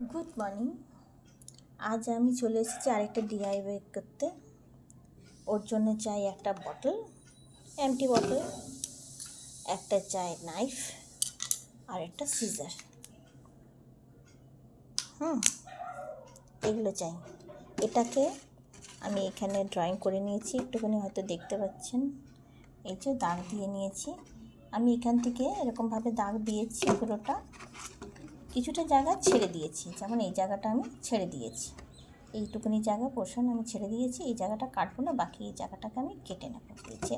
Good morning. আজ আমি চলে এসেছি আরেকটা ডিআইওয়াই করতে। ওর জন্য চাই একটা বটল, এমটি বটল, একটা চাই নাইফ আর একটা সিজার। এগুলো চাই। এটাকে আমি এখানে ড্রয়িং করে নিয়েছি, একটুখানি হয়তো দেখতে পাচ্ছেন। এই যে দাগ দিয়ে নিয়েছি আমি, এখান থেকে এরকমভাবে দাগ দিয়েছি পুরোটা। কিছুটা জায়গা ছেড়ে দিয়েছি, যেমন এই জায়গাটা আমি ছেড়ে দিয়েছি, এইটুকুনি জায়গা পোর্শন আমি ছেড়ে দিয়েছি। এই জায়গাটা কাটবো না, বাকি এই জায়গাটাকে আমি কেটে নেব। এই যে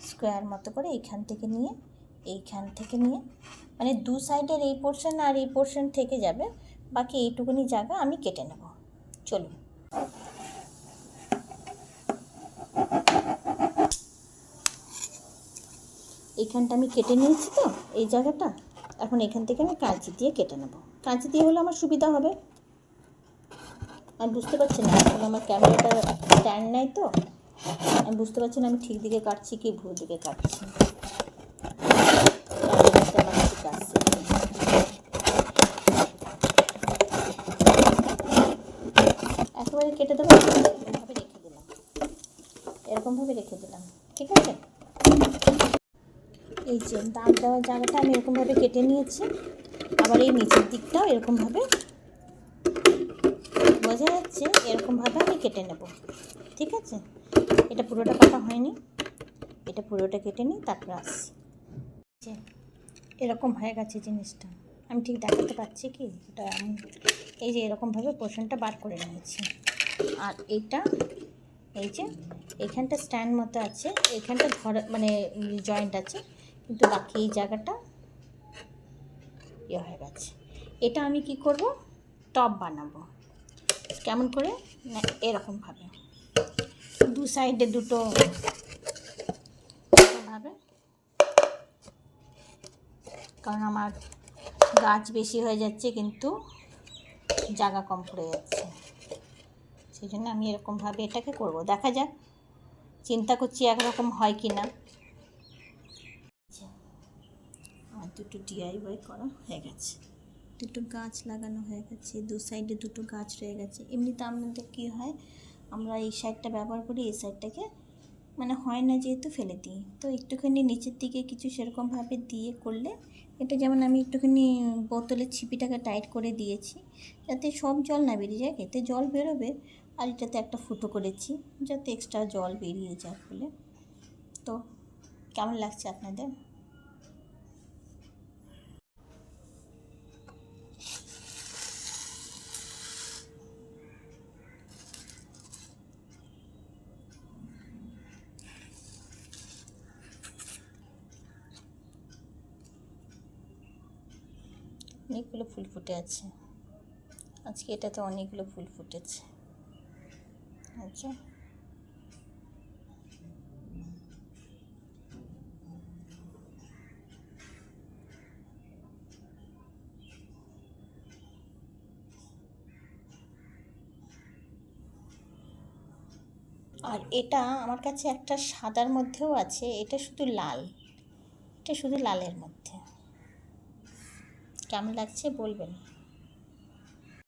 স্কোয়ার মতো করে এইখান থেকে নিয়ে মানে দু সাইডের এই পোর্শন আর এই পোর্শন থেকে যাবে, বাকি এইটুকুনি জায়গা আমি কেটে নেব। চলুন। এইখানটা আমি কেটে নিয়েছি তো এই জায়গাটা, এখন এখান থেকে আমি কাঁচি দিয়ে কেটে নেব। কাঁচি দিয়ে হলে আমার সুবিধা হবে। আমি বুঝতে পারছি না, এখন আমার ক্যামেরাটা স্ট্যান্ড নাই তো আমি বুঝতে পারছি না আমি ঠিক দিকে কাটছি কি ভুল দিকে কাটছি। একেবারে কেটে দেবো, এরকমভাবে রেখে দিলাম, ঠিক আছে। এই যে দাগ দেওয়ার জায়গাটা আমি এরকমভাবে কেটে নিয়েছি, আবার এই নিচের দিকটাও এরকমভাবে, বোঝা যাচ্ছে, এরকমভাবে আমি কেটে নেব, ঠিক আছে। এটা পুরোটা কাটা হয়নি, এটা পুরোটা কেটে নিই, তারপর আসছি। এরকম হয়ে গেছে জিনিসটা, আমি ঠিক দেখাতে পারছি কি, এটা আমি এই যে এরকমভাবে পোর্শনটা বার করে নিয়েছি। আর এইটা এই যে এইখানটা স্ট্যান্ড মতো আছে, এইখানটা ধর মানে জয়েন্ট আছে, কিন্তু বাকি এই জায়গাটা ইয়ে হয়ে গেছে। এটা আমি কি করব, টপ বানাবো। কেমন করে না, এরকমভাবে দু সাইডে দুটো ভাবে, কারণ আমার গাছ বেশি হয়ে যাচ্ছে কিন্তু জায়গা কম পড়ে যাচ্ছে, সেই জন্য আমি এরকমভাবে এটাকে করব। দেখা যাক, চিন্তা করছি একরকম হয় কি না। আমার দুটো ডিআইওয়াই করা হয়ে গেছে, দুটো গাছ লাগানো হয়ে গেছে, দু সাইডে দুটো গাছ রয়ে গেছে। এমনিতে আমাদের কী হয়, আমরা এই সাইডটা ব্যবহার করি, এই সাইডটাকে মানে হয় না যেহেতু ফেলে দিই, তো একটুখানি নিচের দিকে কিছু সেরকমভাবে দিয়ে করলে, এটা যেমন আমি একটুখানি বোতলের ছিপিটাকে টাইট করে দিয়েছি যাতে সব জল না বেরিয়ে যায়, এতে জল বেরোবে, আর এটাতে একটা ফুটো করেছি যাতে এক্সট্রা জল বেরিয়ে যায় বলে। তো কেমন লাগছে আপনাদের? অনেকগুলো ফুল ফুটে আছে আজকে, এটাতে অনেকগুলো ফুল ফুটেছে। আচ্ছা, আর এটা আমার কাছে একটা সাদার মধ্যেও আছে, এটা শুধু লাল, এটা শুধু লালের মধ্যে। কেমন লাগছে বলবেন।